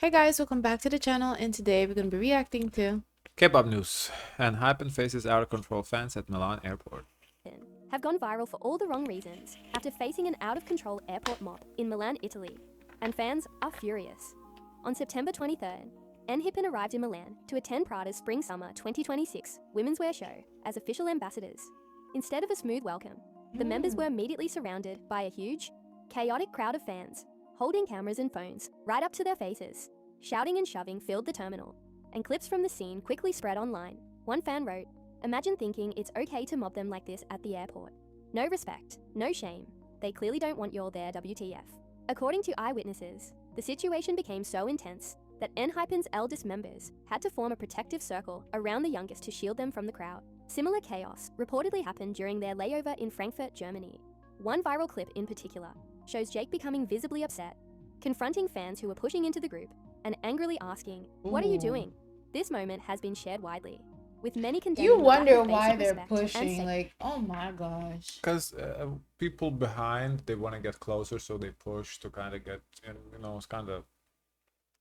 Hey guys, welcome back to the channel, and today we're going to be reacting to K-pop news. And Hypen faces out-of-control fans at Milan airport. Have gone viral for all the wrong reasons after facing an out-of-control airport mob in Milan, Italy. And fans are furious. On September 23rd, Hypen arrived in Milan to attend Prada's Spring-Summer 2026 women's wear show as official ambassadors. Instead of a smooth welcome, the members were immediately surrounded by a huge, chaotic crowd of fans, holding cameras and phones right up to their faces. Shouting and shoving filled the terminal, and clips from the scene quickly spread online. One fan wrote, "Imagine thinking it's okay to mob them like this at the airport. No respect, no shame. They clearly don't want you there, WTF." According to eyewitnesses, the situation became so intense that Hypen's eldest members had to form a protective circle around the youngest to shield them from the crowd. Similar chaos reportedly happened during their layover in Frankfurt, Germany. One viral clip in particular shows Jake becoming visibly upset, confronting fans who were pushing into the group and angrily asking, "What are you doing?" This moment has been shared widely, with many condemning. You the wonder lack of why basic they're respect and pushing, safety. like, oh my gosh. Because people behind, they want to get closer, so they push to kind of get, it's kind of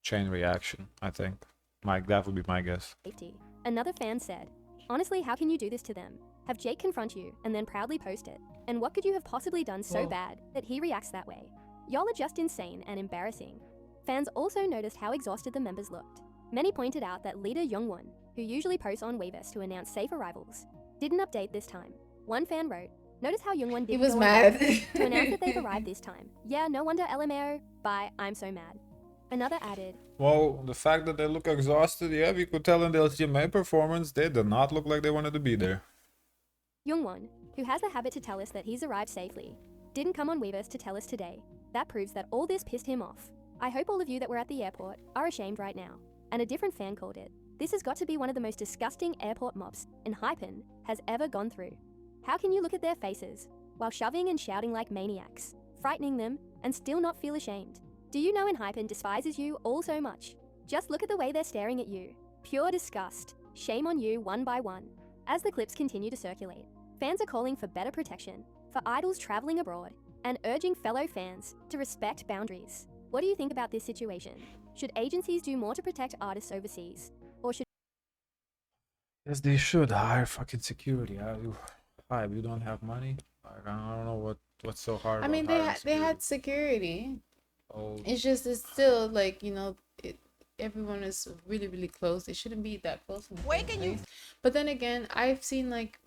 chain reaction, I think. That would be my guess. Safety. Another fan said, "Honestly, how can you do this to them? Have Jake confront you and then proudly post it? And what could you have possibly done so Whoa. bad that he reacts that way? Y'all are just insane and embarrassing." Fans also noticed how exhausted the members looked. Many pointed out that leader Youngwon, who usually posts on Weverse to announce safe arrivals, didn't update this time. One fan wrote, "Notice how Youngwon didn't He was go on mad Weverse to announce that they've arrived this time. Yeah, no wonder LMAO. Bye, I'm so mad." Another added, Well, the fact that they look exhausted, yeah, we could tell in the LGMA performance, they did not look like they wanted to be there. Youngwon, who has the habit to tell us that he's arrived safely, didn't come on Weverse to tell us today. That proves that all this pissed him off. "I hope all of you that were at the airport are ashamed right now." And a different fan called it, "This has got to be one of the most disgusting airport mobs Hypen has ever gone through. How can you look at their faces while shoving and shouting like maniacs, frightening them, and still not feel ashamed? Do you know Hypen despises you all so much? Just look at the way they're staring at you. Pure disgust. Shame on you one by one." As the clips continue to circulate, fans are calling for better protection for idols traveling abroad and urging fellow fans to respect boundaries. What do you think about this situation? Should agencies do more to protect artists overseas? Or should Yes, they should hire fucking security. We don't have money. I don't know what's so hard. I about mean, hiring they had security. Oh, It's still like, everyone is really, really close. It shouldn't be that close. Where can you? But then again, I've seen, like,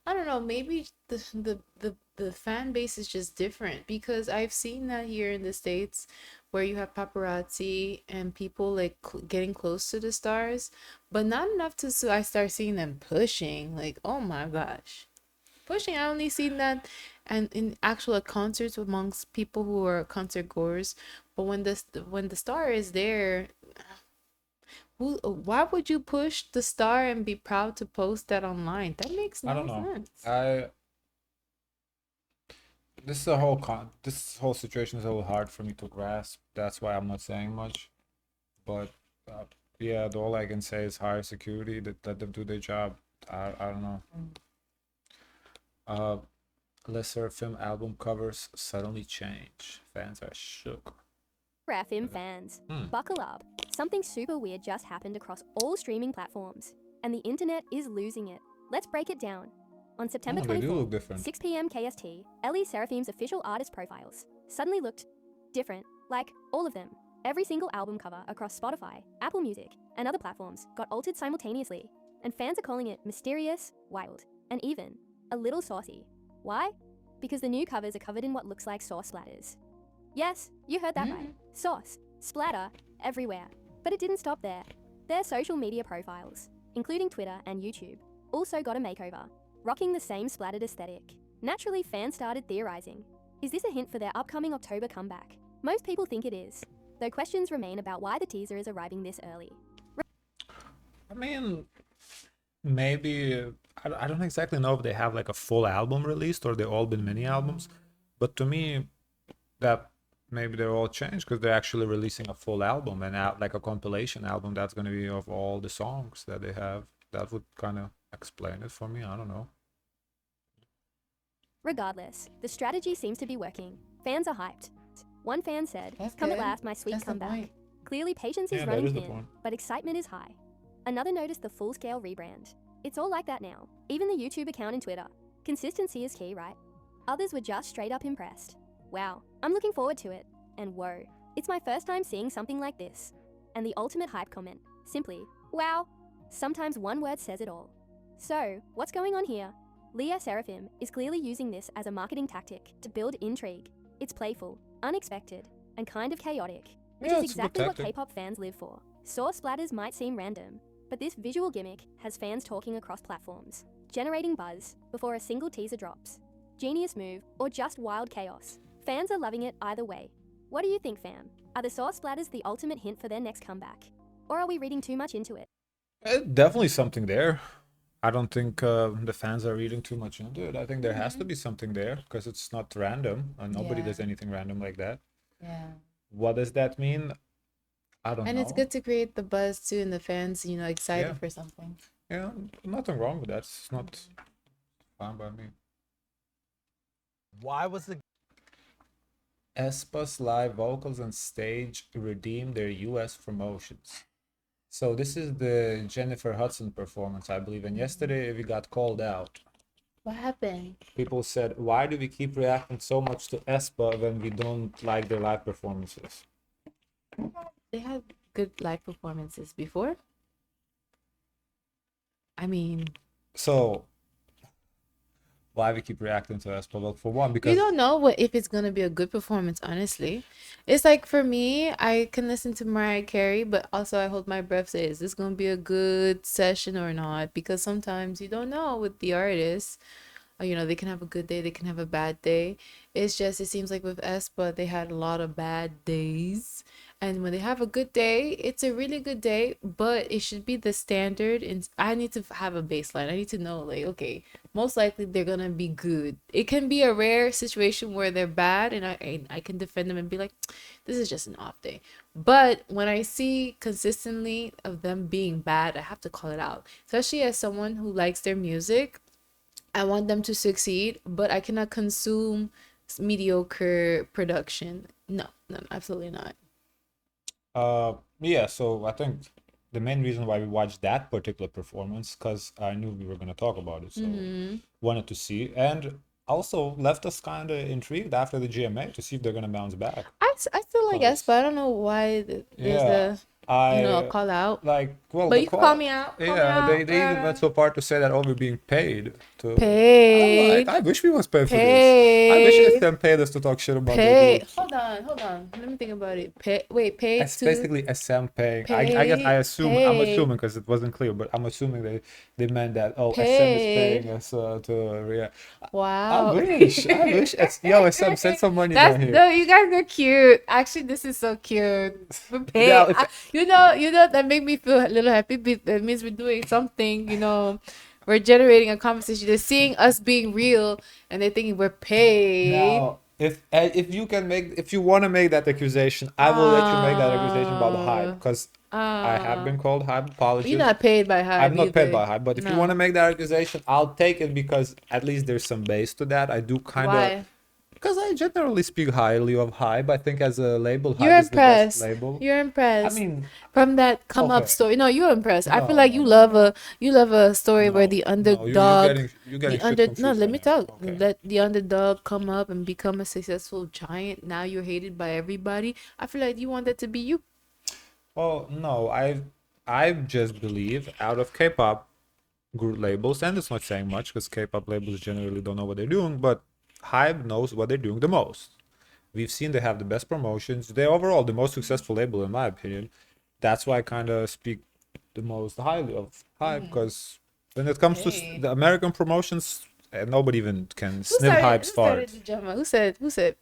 I don't know, maybe the fan base is just different, because I've seen that here in the States where you have paparazzi and people like getting close to the stars, but not enough to so I start seeing them pushing, like, oh my gosh. Pushing, I only seen that and in actual concerts amongst people who are concert goers, but when the star is there, why would you push the star and be proud to post that online? That makes I no don't know. sense. This whole situation is a little hard for me to grasp. That's why I'm not saying much. But yeah, all I can say is hire security, let them do their job. I don't know. SSERAFIM album covers suddenly change. Fans are shook. SSERAFIM fans, buckle up. Something super weird just happened across all streaming platforms, and the internet is losing it. Let's break it down. On September They do 24th, look different. 6 p.m. KST, SSERAFIM's official artist profiles suddenly looked different, like all of them. Every single album cover across Spotify, Apple Music, and other platforms got altered simultaneously, and fans are calling it mysterious, wild, and even a little saucy. Why? Because the new covers are covered in what looks like sauce splatters. Yes, you heard that right. Sauce, splatter, everywhere. But it didn't stop there. Their social media profiles, including Twitter and YouTube, also got a makeover, rocking the same splattered aesthetic. Naturally, fans started theorizing. Is this a hint for their upcoming October comeback? Most people think it is, though questions remain about why the teaser is arriving this early. I mean, maybe I don't exactly know if they have like a full album released or they've all been mini albums, but to me, that maybe they're all changed because they're actually releasing a full album and like a compilation album that's going to be of all the songs that they have. That would kind of explain it for me. I don't know. Regardless, the strategy seems to be working. Fans are hyped. One fan said, That's "Come at good. last, my sweet That's the comeback." point. Clearly, patience is Yeah, that running is the thin, point. but excitement is high. Another noticed the full-scale rebrand. It's all like that now. Even the YouTube account and Twitter. Consistency is key, right? Others were just straight up impressed. Wow, I'm looking forward to it. And whoa, it's my first time seeing something like this. And the ultimate hype comment, simply, wow. Sometimes one word says it all. So, what's going on here? SSERAFIM is clearly using this as a marketing tactic to build intrigue. It's playful, unexpected, and kind of chaotic, which Yeah, is it's a good exactly what tactic. K-pop fans live for. Source splatters might seem random, but this visual gimmick has fans talking across platforms, generating buzz before a single teaser drops. Genius move or just wild chaos. Fans are loving it either way. What do you think, fam? Are the source splatters the ultimate hint for their next comeback? Or are we reading too much into it? Definitely something there. I don't think the fans are reading too much into it. I think there has to be something there because it's not random and nobody Yeah. does anything random like that. Yeah. What does that mean? I don't And it's know. good to create the buzz too and the fans, Yeah. excited for something. Yeah, nothing wrong with that. It's not fine by me. Why was the aespa's live vocals on stage redeem their US promotions. So this is the Jennifer Hudson performance, I believe. And yesterday we got called out. What happened? People said, why do we keep reacting so much to aespa when we don't like their live performances? They had good live performances before. I mean, So why we keep reacting to aespa? Well, for one, you because don't know what if it's gonna be a good performance, honestly. It's like for me, I can listen to Mariah Carey, but also I hold my breath, say, is this gonna be a good session or not? Because sometimes you don't know with the artists. They can have a good day, they can have a bad day. It's just, it seems like with aespa, they had a lot of bad days. And when they have a good day, it's a really good day, but it should be the standard. And I need to have a baseline. I need to know, like, okay, most likely they're gonna be good. It can be a rare situation where they're bad, and I can defend them and be like, this is just an off day. But when I see consistently of them being bad, I have to call it out. Especially as someone who likes their music, I want them to succeed, but I cannot consume mediocre production. No, no, absolutely not. yeah, so I think the main reason why we watched that particular performance, because I knew we were going to talk about it, so wanted to see, and also left us kind of intrigued after the GMA to see if they're going to bounce back. I still like Cause S, but I don't know why there's yeah, a I call out. like well But the you can call call. me out. Call me Yeah, out. they even went so far to say that, oh, we're being paid to. Paid. I wish we was paid for this. I wish Paid. SM paid us to talk shit about their Pay. groups. Hold on. Let me think about it. Pay. Wait. Pay It's to. basically SM paying. I guess I assume I'm Pay. assuming because it wasn't clear, but I'm assuming they meant that, oh, SM is Paid. paying us to yeah. I Wow. wish SM send some money That's down here. no, you guys are cute. Actually, this is so cute. We're paid. Yeah, if, That make me feel a little happy. That means we're doing something. We're generating a conversation. They're seeing us being real, and they're thinking we're paid. now, if you want to make that accusation, I will let you make that accusation about the hype because I have been called hype. Apologies. You're not paid by Hype I'm not paid either. by hype, but if you No. want to make that accusation, I'll take it because at least there's some base to that. I do kind of Why? because I generally speak highly of Hype. I think as a label, You're Hype is the best impressed. label. You're I impressed. mean, From that come up okay. story. No, you're impressed. I No, feel like no, you no, love no. a story where the No, underdog, you're getting shit no, confused let right me now. talk. Okay. Let the underdog come up and become a successful giant. Now you're hated by everybody. I feel like you want that to be you. Well, no, I just believe out of K-pop group labels, and it's not saying much because K-pop labels generally don't know what they're doing, but Hype knows what they're doing the most. We've seen they have the best promotions. They're overall the most successful label, in my opinion. That's why I kind of speak the most highly of Hype because when it comes to Hey. the American promotions, nobody even can Who sniff Hype's Who started fart. the drama? Who said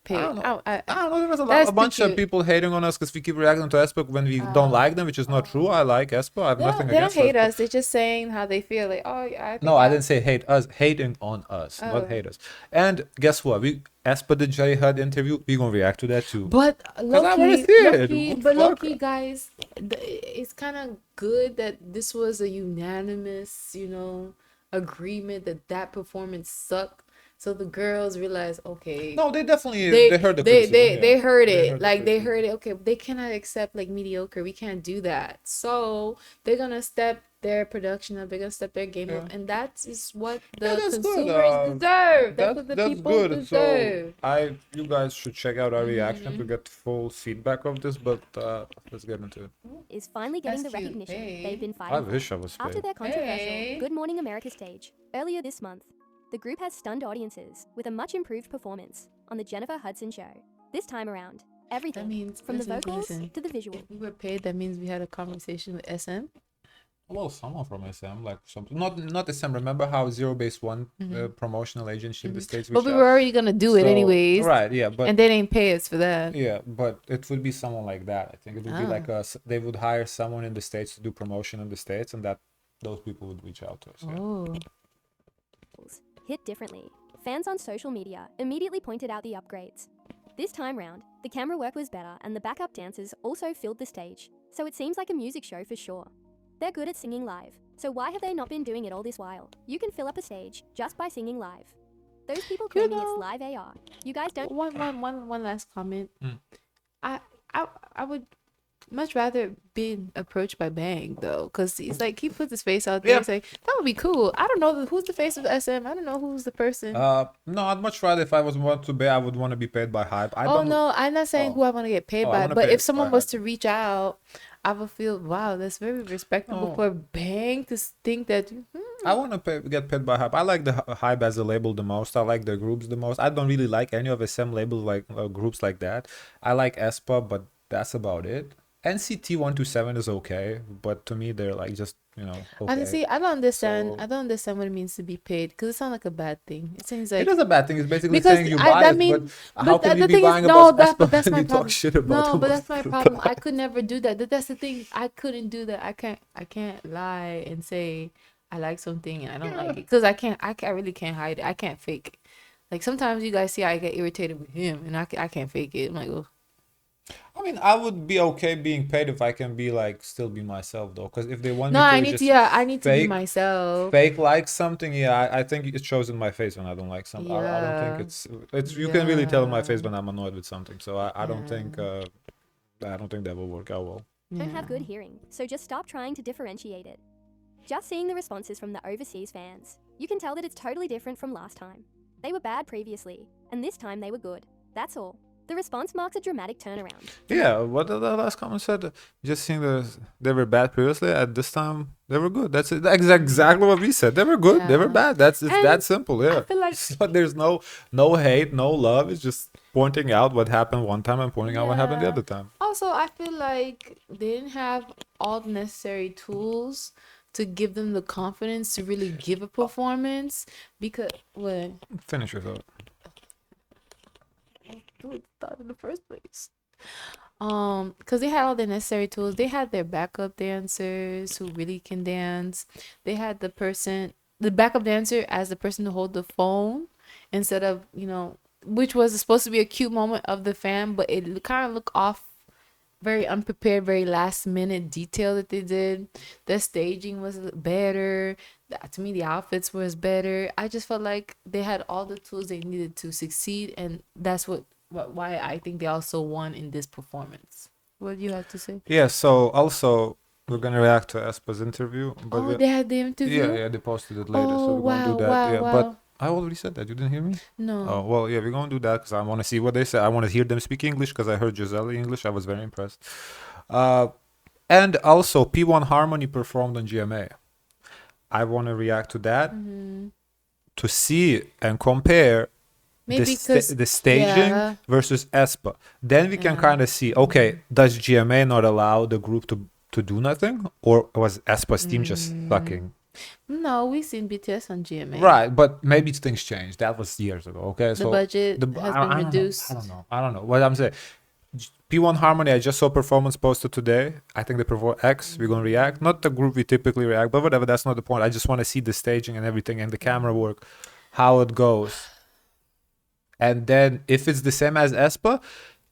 I paid? don't know. I I don't know. There was that's a bunch too of cute. people hating on us because we keep reacting to aespa when we don't like them, which is not true. I like aespa. I have nothing They don't against hate aespa. us. They're just saying how they feel. Like, oh, yeah, I think No, I didn't say hate us. Hating on us, not Oh. hate us. And guess what? We aespa the J Hud interview. We gonna react to that too. But I wanna see it. What the fuck? low-key, guys, it's kind of good that this was a unanimous, agreement that performance sucked. So the girls realize, okay, No, they definitely they heard the they criticism. they Yeah. they heard They it. heard the Like they criticism. heard it. Okay, they cannot accept like mediocre. We can't do that. So they're gonna step their production up. They're gonna step their game Yeah. up, and that is what Yeah, the that's good. consumers deserve. That's what the That's people good. So deserve. you guys should check out our reaction to Mm-hmm. get full feedback of this. But let's get into it. Is finally getting That's the cute. recognition Hey. they've been I fighting wish I for. was After paid. their controversial Hey. Good Morning America stage earlier this month, the group has stunned audiences with a much improved performance on the Jennifer Hudson show. This time around, everything That means from the listen, vocals listen. to the visual. If we were paid, that means we had a conversation with SM. Well, someone from SM, like something, not SM. Remember how Zero Base One promotional agency in the States But reached we out? were already gonna do it So, anyways, right, yeah, but and they didn't pay us for that. yeah, but it would be someone like that. I think it would be like they would hire someone in the States to do promotion in the States, and that those people would reach out to us. Yeah. Oh. Hit differently. Fans on social media immediately pointed out the upgrades. This time round, the camera work was better and the backup dancers also filled the stage, so it seems like a music show for sure. They're good at singing live, so why have they not been doing it all this while? You can fill up a stage just by singing live. Those people claiming it's live AR. You guys don't. One last comment. Mm. I would much rather be approached by Bang though, because he's like he puts his face out there. Yeah. He's like, that would be cool. I don't know who's the face of SM. I don't know who's the person. No, I'd much rather if I was want to pay, I would want to be paid by Hype. I Oh don't. no, I'm not saying Oh. who I want to get paid Oh, I by, wanna but pay if someone by was Hype. to reach out, I would feel wow, that's very respectable Oh. for Bang to think that. I want to get paid by Hype. I like the Hype as a label the most. I like the groups the most. I don't really like any of SM labels like groups like that. I like aespa, but that's about it. NCT 127 is okay, but to me they're like just okay. Honestly, I don't understand. So- I don't understand what it means to be paid because it sounds like a bad thing. It seems like It is a bad thing. It's basically because saying you I- buy that it, mean- but how can the you be thing is, buying no, about that, aespa that's and my you problem. talk shit about No, them? but that's my problem. I could never do that. That's the thing. I couldn't do that. I can't lie and say I like something and I don't like it because I really can't hide it. I can't fake it. Like sometimes you guys see I get irritated with him and I can't fake it. I'm like, oh. I mean, I would be okay being paid if I can be like still be myself though, because if they want No, me to I need just to. Yeah, I need to be fake- myself. fake like something, yeah, I think it shows in my face when I don't like something. I don't think Yeah. it's you can really tell in my face Yeah. when I'm annoyed with something. So I don't think that will work out well. Don't have good hearing, so just stop trying to differentiate it. Just seeing the responses from the overseas fans, you can tell that it's totally different from last time. They were bad previously, and this time they were good. That's all. The response marks a dramatic turnaround. Yeah, what the last comment said? Just seeing they were bad previously. At this time, they were good. That's it. That's exactly what we said. They were good. They were Yeah. bad. It's And that simple. Yeah. I feel like So there's no hate, no love. It's just pointing out what happened one time and pointing out what happened the Yeah. other time. also I feel like they didn't have all the necessary tools to give them the confidence to really give a performance because what Finish your thought. who would thought in the first place. Because they had all the necessary tools. They had their backup dancers who really can dance. They had the backup dancer as the person to hold the phone instead of, which was supposed to be a cute moment of the fan, but it kind of looked off, very unprepared, very last minute detail that they did. The staging was better. To me, the outfits was better. I just felt like they had all the tools they needed to succeed, and that's why I think they also won in this performance. What do you have to say? Yeah. So also we're gonna react to aespa's interview, but Oh, they had the interview. yeah, they posted it later, so Oh, we're gonna do wow, that. wow, Yeah, wow. but I already said that. You didn't hear me? No. Oh, well, yeah, we're going to do that because I want to see what they say. I want to hear them speak English because I heard Giselle English. I was very impressed. And also, P1 Harmony performed on GMA. I want to react to that to see and compare Maybe because the staging yeah. versus aespa. Then we can Yeah. kind of see, okay, does GMA not allow the group to do nothing? Or was aespa's team just sucking? No, we've seen BTS on GMA. Right, but maybe things changed. That was years ago. Okay, The so budget has been reduced. I don't know. What I'm saying, P1 Harmony. I just saw performance posted today. I think they perform X. We're gonna react. Not the group we typically react, but whatever. That's not the point. I just want to see the staging and everything and the camera work, how it goes. And then if it's the same as aespa,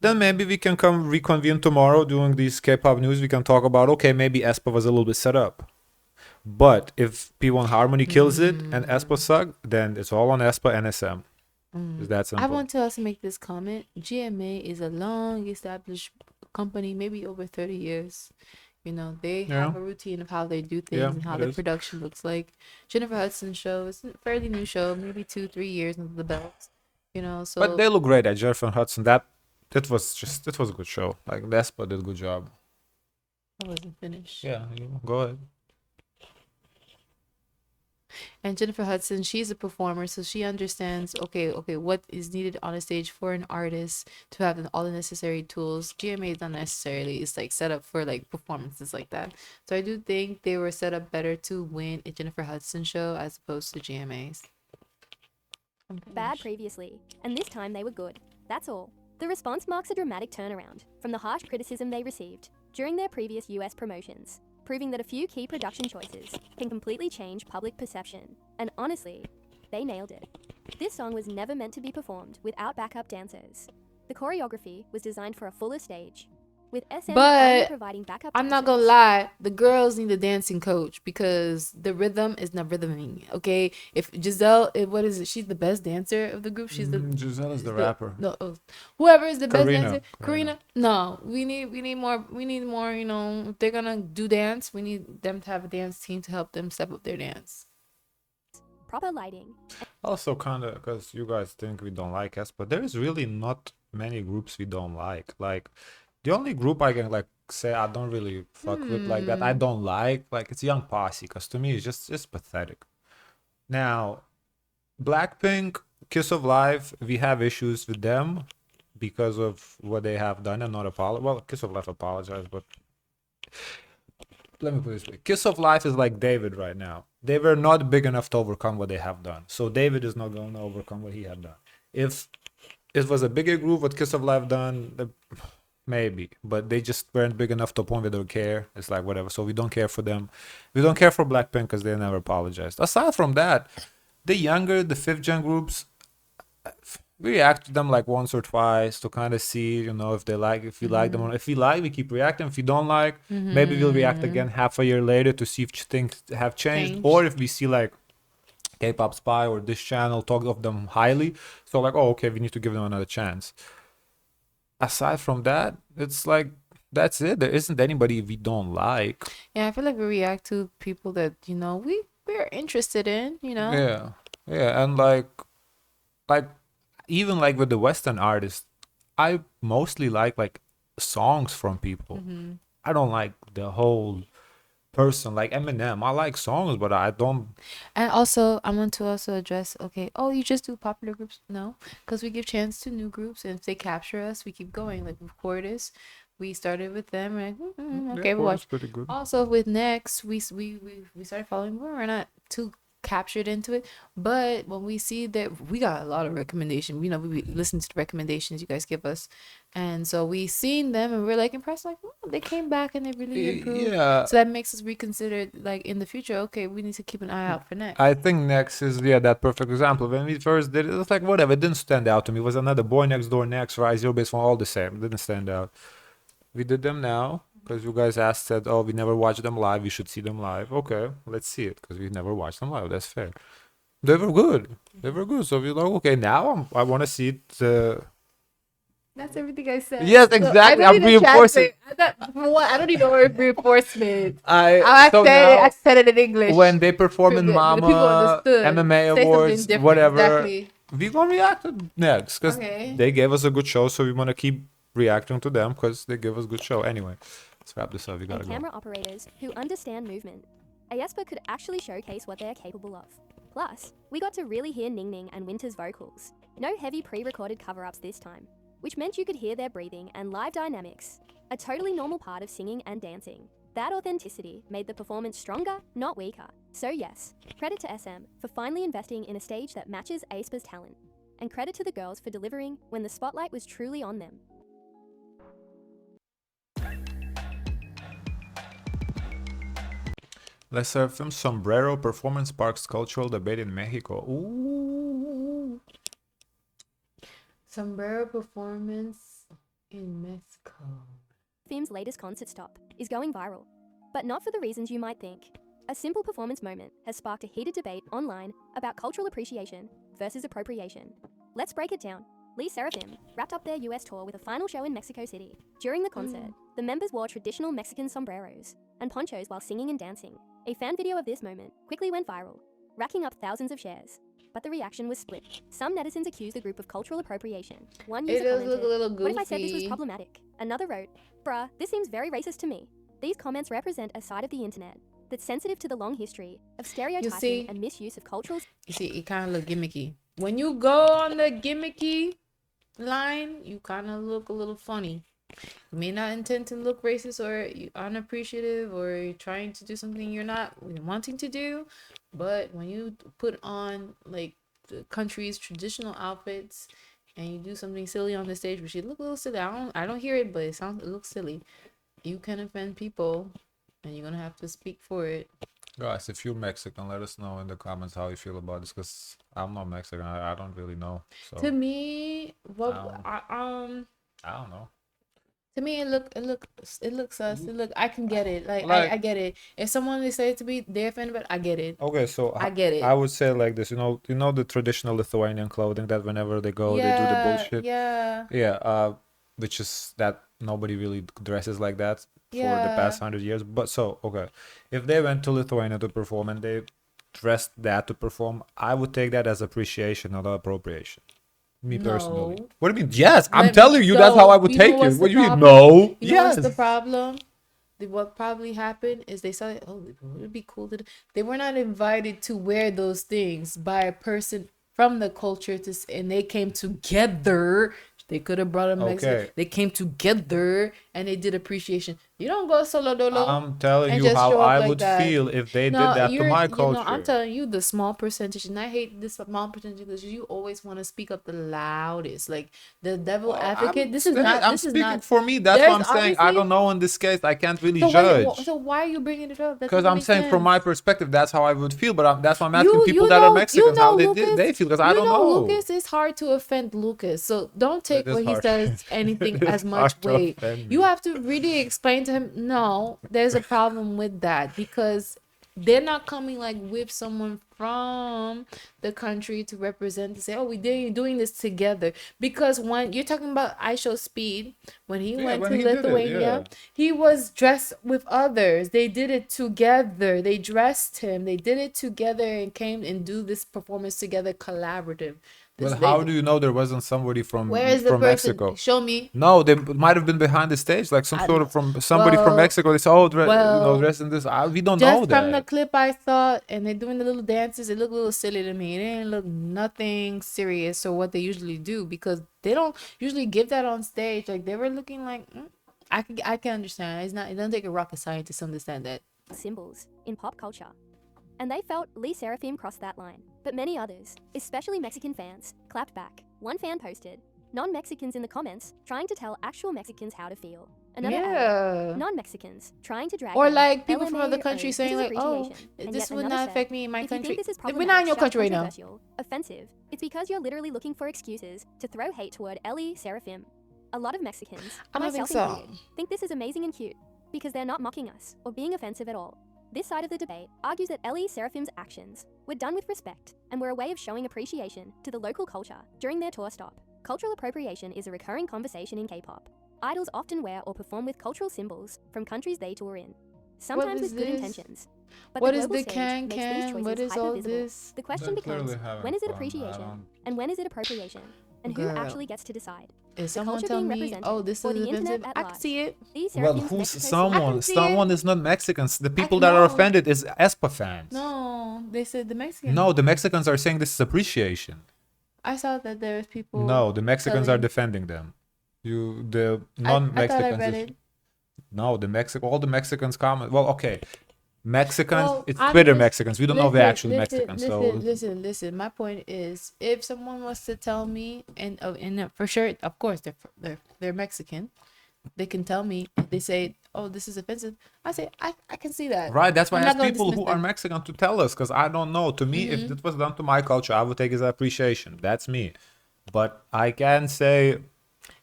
then maybe we can come reconvene tomorrow doing these K-pop news. We can talk about, okay, maybe aespa was a little bit set up. But if P1 Harmony kills it and aespa suck, then it's all on aespa and SM. It's that I simple. want to also make this comment. GMA is a long established company, maybe over 30 years. You know, they Yeah, have a routine of how they do yeah, things and how it their is. production looks like. Jennifer Hudson show is a fairly new show, maybe 2, 3 years under the belt. You know, But so they look great at Jennifer Hudson. That was a good show. Like Despa did a good job. I wasn't finished. Yeah, you go ahead. And Jennifer Hudson, she's a performer, so she understands, okay, what is needed on a stage for an artist to have all the necessary tools. GMA is not necessarily, it's like set up for like performances like that. So I do think they were set up better to win a Jennifer Hudson show as opposed to GMA's. Bad previously, and this time they were good. That's all. The response marks a dramatic turnaround from the harsh criticism they received during their previous US promotions, proving that a few key production choices can completely change public perception. And honestly, they nailed it. This song was never meant to be performed without backup dancers. The choreography was designed for a fuller stage, with SM only But providing backup I'm not dancers. gonna lie, the girls need a dancing coach because the rhythm is not rhythming. Okay, if Giselle, what is it? She's the best dancer of the group. She's the Giselle is the the rapper. no whoever is the best Karina. dancer. Karina. No, we need more. We need more. You know, if they're gonna do dance, we need them to have a dance team to help them step up their dance. Proper lighting. Also, kind of, because you guys think we don't like us, but there is really not many groups we don't like. Like, the only group I can like say I don't really fuck with, like that I don't like it's Young Posse, because to me it's just pathetic. Now, Blackpink, Kiss of Life, we have issues with them because of what they have done and not apologize. Well, Kiss of Life apologized, but let me put it this way: Kiss of Life is like David right now. They were not big enough to overcome what they have done, so David is not going to overcome what he had done. If it was a bigger group, what Kiss of Life done, maybe, but they just weren't big enough to a point where they don't care. It's like whatever. So we don't care for them. We don't care for Blackpink because they never apologized. Aside from that, the fifth gen groups, we react to them like once or twice to kind of see, if they like, if we like them, or if we like, we keep reacting. If we don't like, maybe we'll react again half a year later to see if things have changed, or if we see like K-pop Spy or this channel talk of them highly, so like, oh, okay, we need to give them another chance. Aside from that, it's like that's it. There isn't anybody we don't like. Yeah, I feel like we react to people that we're interested in. Yeah, yeah, and like even like with the Western artists, I mostly like songs from people. I don't like the whole person. Like Eminem, I like songs, but I don't. And also, I want to also address, okay, oh, you just do popular groups? No, because we give chance to new groups, and if they capture us, we keep going. Like with Cordis, we started with them, and okay, Yeah, we Chorus watch. pretty good. Also with Next, we started following. We're not too captured into it, but when we see that we got a lot of recommendation, we listen to the recommendations you guys give us, and so we seen them and we're like impressed, like they came back and they really improved. Yeah, So that makes us reconsider, like in the future, okay, we need to keep an eye out for Next. I think Next is that perfect example. When we first did it, it was like whatever. It didn't stand out to me. It was another Boy Next Door, Next, Rise, Zero Base One, all the same. It didn't stand out. We did them now because you guys said, oh, we never watched them live. We should see them live. Okay, let's see it because we never watched them live. That's fair. They were good. They were good. So we're like, okay, now I want to see it. That's everything I said. Yes, So exactly. I don't I'm need a reinforcing. translate. For one, I don't need no reinforcement. I so I now said it in English. when they perform in The people Mama, understood. MMA Say something awards, different. whatever, Exactly. we gonna react to next because Okay. they gave us a good show. So we wanna keep reacting to them because they give us good show. Anyway, let's wrap this up. We gotta And go. camera operators who understand movement. aespa could actually showcase what they are capable of. Plus, we got to really hear Ning Ning and Winter's vocals. No heavy pre-recorded cover-ups this time, which meant you could hear their breathing and live dynamics, a totally normal part of singing and dancing. That authenticity made the performance stronger, not weaker. So yes, credit to SM for finally investing in a stage that matches aespa's talent, and credit to the girls for delivering when the spotlight was truly on them. SSERAFIM Sombrero Performance sparks cultural debate in Mexico. Ooh. Sombrero Performance in Mexico. SSERAFIM's latest concert stop is going viral, but not for the reasons you might think. A simple performance moment has sparked a heated debate online about cultural appreciation versus appropriation. Let's break it down. SSERAFIM wrapped up their US tour with a final show in Mexico City. During the concert, the members wore traditional Mexican sombreros and ponchos while singing and dancing. A fan video of this moment quickly went viral, racking up thousands of shares. But the reaction was split. Some netizens accused the group of cultural appropriation. One It user does commented, look a little goofy. "What if I said this was problematic?" Another wrote, "Bruh, this seems very racist to me." These comments represent a side of the internet that's sensitive to the long history of stereotyping see? and misuse of cultural. You see, it kind of look gimmicky. When you go on the gimmicky line, you kind of look a little funny. You may not intend to look racist or unappreciative or you're trying to do something you're not wanting to do, but when you put on like the country's traditional outfits and you do something silly on the stage, which it look a little silly. I don't hear it, but it looks silly. You can offend people, and you're gonna have to speak for it. Guys, if you're Mexican, let us know in the comments how you feel about this, because I'm not Mexican. I don't really know. So To me, what I don't know. to me it looks sus. I can get it. Like, Like- I get it. If someone they say it to be they're offended, but I get it. Okay, so I get it. I would say like this. You know the traditional Lithuanian clothing that whenever they go, they do the bullshit. Yeah. Yeah. Which is that nobody really dresses like that for the past 100 years. But so, okay, if they went to Lithuania to perform and they dressed that to perform, I would take that as appreciation, not appropriation. Me personally. No. What do you mean? Yes, I'm Let- telling you, that's so, how I would you know take what's it. the What do you mean? problem? No. You know Yes. what's the problem? What probably happened is they saw it. Oh, it would be cool to. They were not invited to wear those things by a person from the culture and they came together. They could have brought a Mexican. Okay. They came together and they did appreciation. You don't go solo dolo. I'm telling and you just how show up I like would that. feel if they No, did that to you're- my you know, culture. I'm telling you the small percentage, and I hate this small percentage because you always want to speak up the loudest, like the devil Well, advocate. I'm This is saying- not. I'm This is speaking not. for me. That's There's what I'm saying. I obviously- don't know in this case. I can't really So judge. why are you bringing it up? That Because doesn't I'm make saying from sense. my perspective, that's how I would feel. But that's why I'm asking You- people you that are know- Mexicans you how know they Lucas- they feel. Because I you don't know know. Lucas, it's hard to offend Lucas, so don't take It is what he hard. says anything It as is much hard to weight. offend You me. have to really explain to him. No, there's a problem with that because they're not coming like with someone from the country to represent to say, oh, we're doing this together. Because when you're talking about I Show Speed, when he Yeah, went when to he did it, Lithuania, yeah. he was dressed with others. They did it together. They dressed him. They did it together and came and do this performance together, collaborative. But how do you know there wasn't somebody from Where is the from person? Mexico? Show me. No, they might have been behind the stage, like some I- sort of from somebody from well- Mexico. They say, "Oh, well, dress in this." We don't know Just that. from the clip I saw, and they're doing the little dances, it looked a little silly to me. It didn't look nothing serious or what they usually do because they don't usually give that on stage. Like they were looking like, I can understand. It doesn't take a rocket scientist to understand that. Symbols in pop culture. And they felt SSERAFIM crossed that line. But many others, especially Mexican fans, clapped back. One fan posted, "Non-Mexicans in the comments trying to tell actual Mexicans how to feel." Another added, Yeah. "Non-Mexicans trying to drag Or down like people from other LMAO. countries This saying is like, oh, appreciation." And this yet would another not said, affect me in my "If you country. think this is We're not in your problematic, country right now. controversial, offensive, it's because you're literally looking for excuses to throw hate toward SSERAFIM." A lot of Mexicans, I don't think myself so. included, think this is amazing and cute because they're not mocking us or being offensive at all. This side of the debate argues that SSERAFIM's actions were done with respect and were a way of showing appreciation to the local culture during their tour stop. Cultural appropriation is a recurring conversation in K-pop. Idols often wear or perform with cultural symbols from countries they tour in, sometimes is with good this? intentions. But What the is global the stage makes these can? choices What is all hyper-visible. this? The question They're becomes, clearly having when is it fun. I appreciation don't- and when is it appropriation? And who Girl. actually gets to decide? If someone culture tell being me, represented oh, this or is the internet offensive, at I can large. see it. These Well, SSERAFIM's who's Mexico someone? see it. Someone is not Mexicans. The people that are know. offended is aespa fans. No, they said the Mexican. No, the Mexicans are saying this is appreciation. I saw that there's people. No, the Mexicans are telling- defending them. The I thought I non-Mexicans. read is- it. No, all the Mexicans comment. Well, okay, Mexicans. Well, It's I'm Twitter just- Mexicans. We don't know the actual Mexicans. Listen. My point is, if someone wants to tell me, and for sure, of course, they're Mexican, they can tell me. They say, "Oh, this is offensive." I say, I can see that. Right, that's why I'm I not ask gonna people dismiss who are them. Mexican to tell us, because I don't know. To me, if it was done to my culture, I would take it as appreciation. That's me. But I can say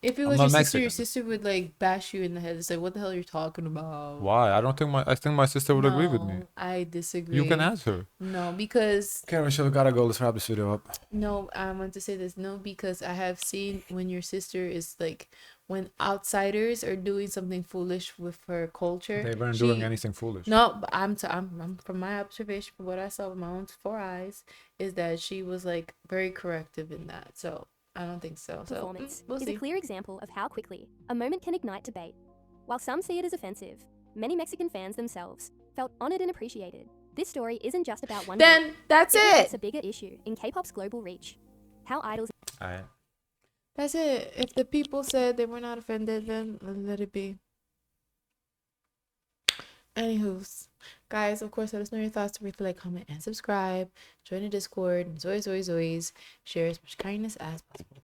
If it I'm was not your Mexican. sister would like bash you in the head and say, "What the hell are you talking about?" Why? I don't think I think my sister would agree with me. No, I You can disagree. answer. No, because Okay, Rachel, we gotta go. Let's wrap this video up. no, I want to say this. No, because I have seen when your sister is like, when outsiders are doing something foolish with her culture, They weren't doing she anything foolish. no, but I'm from my observation, from what I saw with my own four eyes, is that she was like very corrective in that. So I don't think so. So Performance we'll is a see. clear example of how quickly a moment can ignite debate. While some see it as offensive, many Mexican fans themselves felt honored and appreciated. This story isn't just about one group. Then that's It reflects it. a bigger issue in K-pop's global reach. How idols Alright. That's it. If the people said they were not offended, then let it be. Anywho's, guys, of course, let us know your thoughts. Don't forget to like, comment, and subscribe. Join the Discord. And always, always, always share as much kindness as possible.